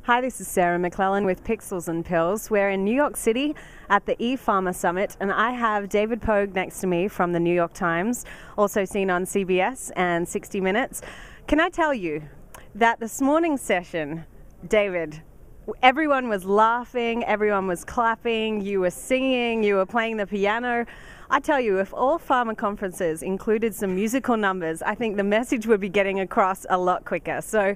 Hi, this is Sarah McClellan with Pixels and Pills. We're in New York City at the Pharma Summit, and I have David Pogue next to me from the New York Times, also seen on CBS and 60 Minutes. Can I tell you that this morning's session, David, everyone was laughing, everyone was clapping, you were singing, you were playing the piano. I tell you, if all pharma conferences included some musical numbers, I think the message would be getting across a lot quicker. So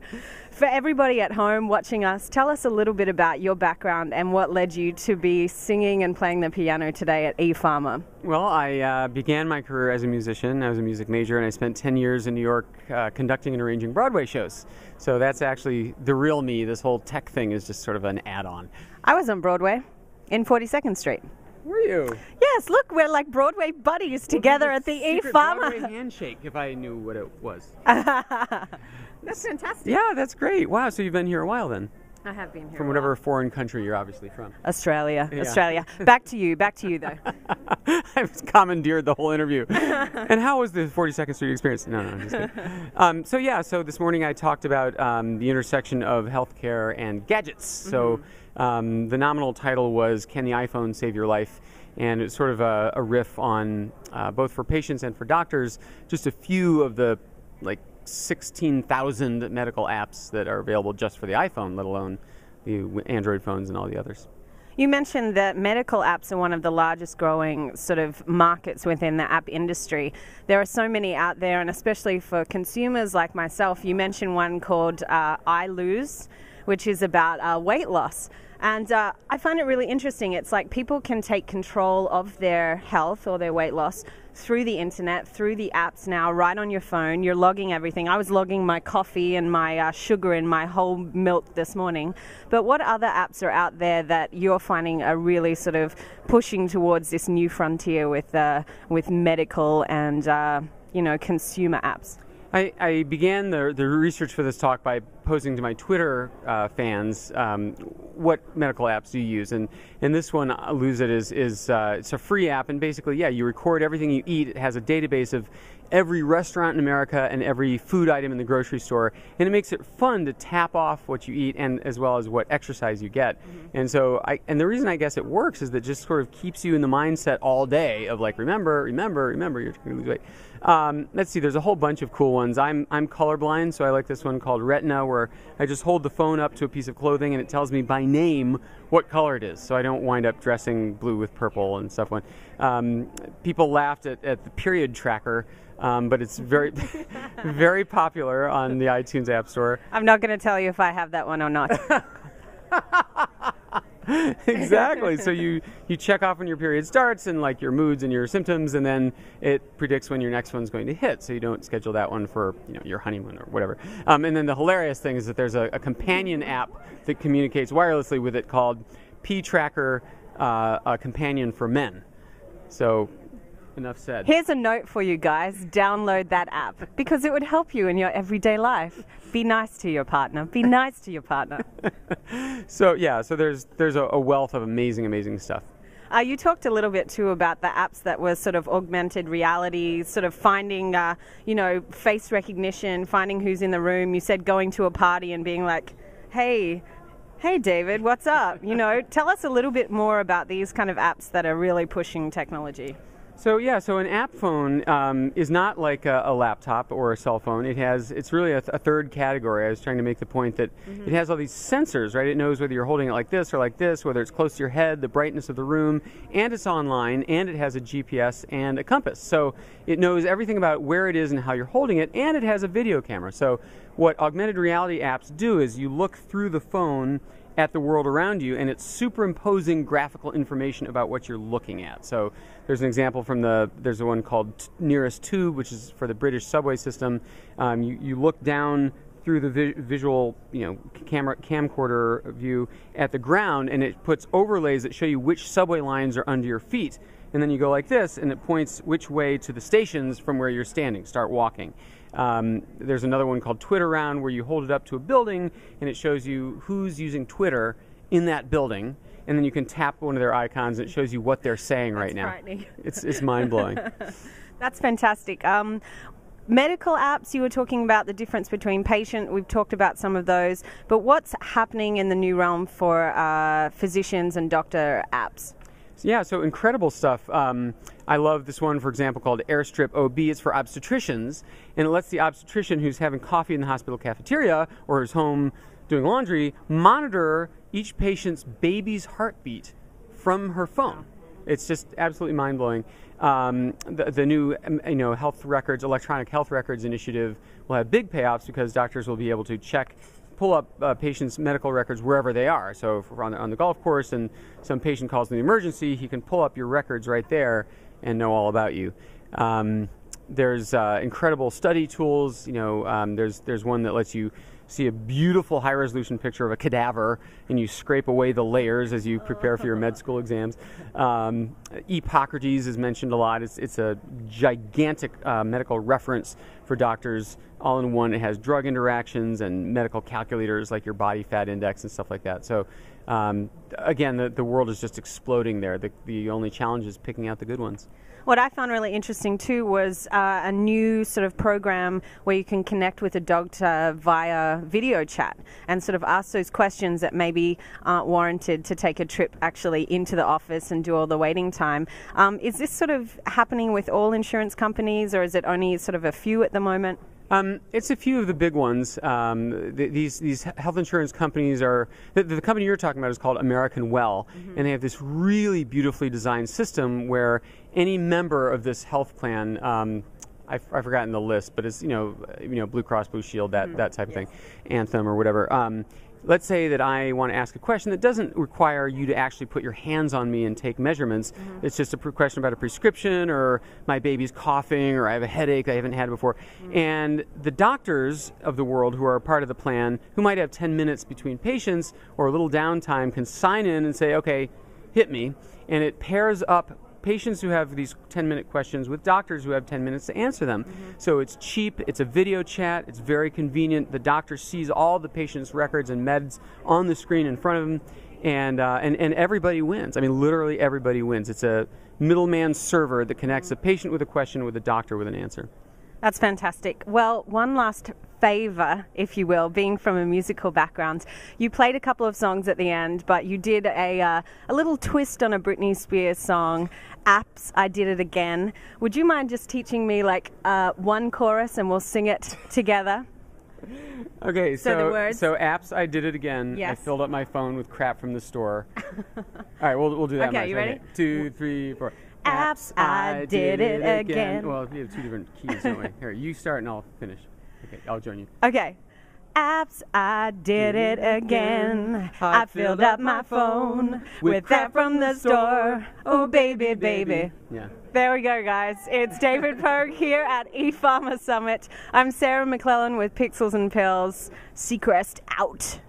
for everybody at home watching us, tell us a little bit about your background and what led you to be singing and playing the piano today at ePharma. Well, I began my career as a musician. I was a music major, and I spent 10 years in New York conducting and arranging Broadway shows. So that's actually the real me. This whole tech thing is just sort of an add-on. I was on Broadway in 42nd Street. Were you? Yes, look, we're like Broadway buddies together at the ePharma. Broadway handshake, if I knew what it was. That's fantastic. Yeah, that's great. Wow, so you've been here a while then. I have been here. From whatever foreign country you're obviously from. Australia. Yeah. Australia. Back to you though. I've commandeered the whole interview. And how was the 42nd Street experience? No, I'm just kidding. So this morning I talked about the intersection of healthcare and gadgets. So the nominal title was, Can the iPhone Save Your Life? And it's sort of a riff on, both for patients and for doctors, just a few of the 16,000 medical apps that are available just for the iPhone, let alone the Android phones and all the others. You mentioned that medical apps are one of the largest growing sort of markets within the app industry. There are so many out there, and especially for consumers like myself, you mentioned one called I Lose, which is about weight loss. And I find it really interesting. It's like people can take control of their health or their weight loss through the internet, through the apps now, right on your phone. You're logging everything. I was logging my coffee and my sugar in my whole milk this morning. But what other apps are out there that you're finding are really sort of pushing towards this new frontier with medical and consumer apps? I began the research for this talk by posing to my Twitter fans what medical apps do you use, and this one, Lose It, is it's a free app, and basically, you record everything you eat. It has a database of every restaurant in America and every food item in the grocery store, and it makes it fun to tap off what you eat and as well as what exercise you get. And so the reason I guess it works is that it just sort of keeps you in the mindset all day of remember, you're going to lose weight. Let's see, there's a whole bunch of cool ones. I'm colorblind, so I like this one called Retina, where I just hold the phone up to a piece of clothing and it tells me by name what color it is, so I don't wind up dressing blue with purple and stuff. People laughed at the period tracker, but it's very, very popular on the iTunes App Store. I'm not going to tell you if I have that one or not. Exactly. So you check off when your period starts and your moods and your symptoms, and then it predicts when your next one's going to hit. So you don't schedule that one for your honeymoon or whatever. And then the hilarious thing is that there's a companion app that communicates wirelessly with it called P-Tracker, a companion for men. So enough said. Here's a note for you guys. Download that app because it would help you in your everyday life. Be nice to your partner. Be nice to your partner. So there's a wealth of amazing stuff. You talked a little bit too about the apps that were sort of augmented reality, sort of finding face recognition, finding who's in the room. You said going to a party and being like, hey David, what's up? Tell us a little bit more about these kind of apps that are really pushing technology. So an app phone is not like a laptop or a cell phone. It's really a third category. I was trying to make the point that it has all these sensors, right? It knows whether you're holding it like this or like this, whether it's close to your head, the brightness of the room, and it's online, and it has a GPS and a compass. So it knows everything about where it is and how you're holding it, and it has a video camera. So what augmented reality apps do is you look through the phone at the world around you, and it's superimposing graphical information about what you're looking at. So there's an example there's one called Nearest Tube, which is for the British subway system. You look down through the visual, camcorder view at the ground, and it puts overlays that show you which subway lines are under your feet. And then you go like this, and it points which way to the stations from where you're standing. Start walking. There's another one called Twitter Round, where you hold it up to a building and it shows you who's using Twitter in that building, and then you can tap one of their icons and it shows you what they're saying right now. Frightening. It's mind-blowing. That's fantastic. medical apps, you were talking about the difference between patient. We've talked about some of those. But what's happening in the new realm for physicians and doctor apps? Yeah, so incredible stuff. I love this one, for example, called Airstrip OB. It's for obstetricians, and it lets the obstetrician who's having coffee in the hospital cafeteria or who's home doing laundry monitor each patient's baby's heartbeat from her phone. It's just absolutely mind-blowing. The new health records, electronic health records initiative will have big payoffs because doctors will be able to pull up patients' medical records wherever they are. So if we're on the golf course and some patient calls in the emergency, he can pull up your records right there and know all about you. There's incredible study tools. There's one that lets you see a beautiful high-resolution picture of a cadaver, and you scrape away the layers as you prepare for your med school exams. Hippocrates is mentioned a lot. It's a gigantic medical reference for doctors, all in one. It has drug interactions and medical calculators like your body fat index and stuff like that. So again, the world is just exploding there. The only challenge is picking out the good ones. What I found really interesting too was a new sort of program where you can connect with a doctor via video chat and sort of ask those questions that maybe aren't warranted to take a trip actually into the office and do all the waiting time. Is this sort of happening with all insurance companies, or is it only sort of a few at the moment? It's a few of the big ones. These health insurance companies are, the company you're talking about is called American Well, and they have this really beautifully designed system where any member of this health plan, I've forgotten the list, but it's Blue Cross Blue Shield, that type of thing, Anthem or whatever. Let's say that I want to ask a question that doesn't require you to actually put your hands on me and take measurements. It's just a question about a prescription, or my baby's coughing, or I have a headache I haven't had before. And the doctors of the world who are a part of the plan, who might have 10 minutes between patients or a little downtime, can sign in and say, okay, hit me. And it pairs up patients who have these 10-minute questions with doctors who have 10 minutes to answer them. So it's cheap, it's a video chat, it's very convenient. The doctor sees all the patient's records and meds on the screen in front of him, and everybody wins. I mean, literally everybody wins. It's a middleman server that connects a patient with a question with a doctor with an answer. That's fantastic. Well, one last favor, if you will, being from a musical background. You played a couple of songs at the end, but you did a little twist on a Britney Spears song, Apps, I Did It Again. Would you mind just teaching me like one chorus and we'll sing it together? Okay, so the words. So Apps, I Did It Again. Yes. I filled up my phone with crap from the store. All right, we'll do that. Okay, much. you ready? Okay. 2, 3, 4. Apps, I did it again. Well, we have two different keys, don't we? Here, you start and I'll finish. Okay, I'll join you. Okay. Apps, I did it again. I filled up my phone with crap from the store. Oh, baby, baby. Yeah. There we go, guys. It's David Pogue here at ePharma Summit. I'm Sarah McClellan with Pixels and Pills. Seacrest out.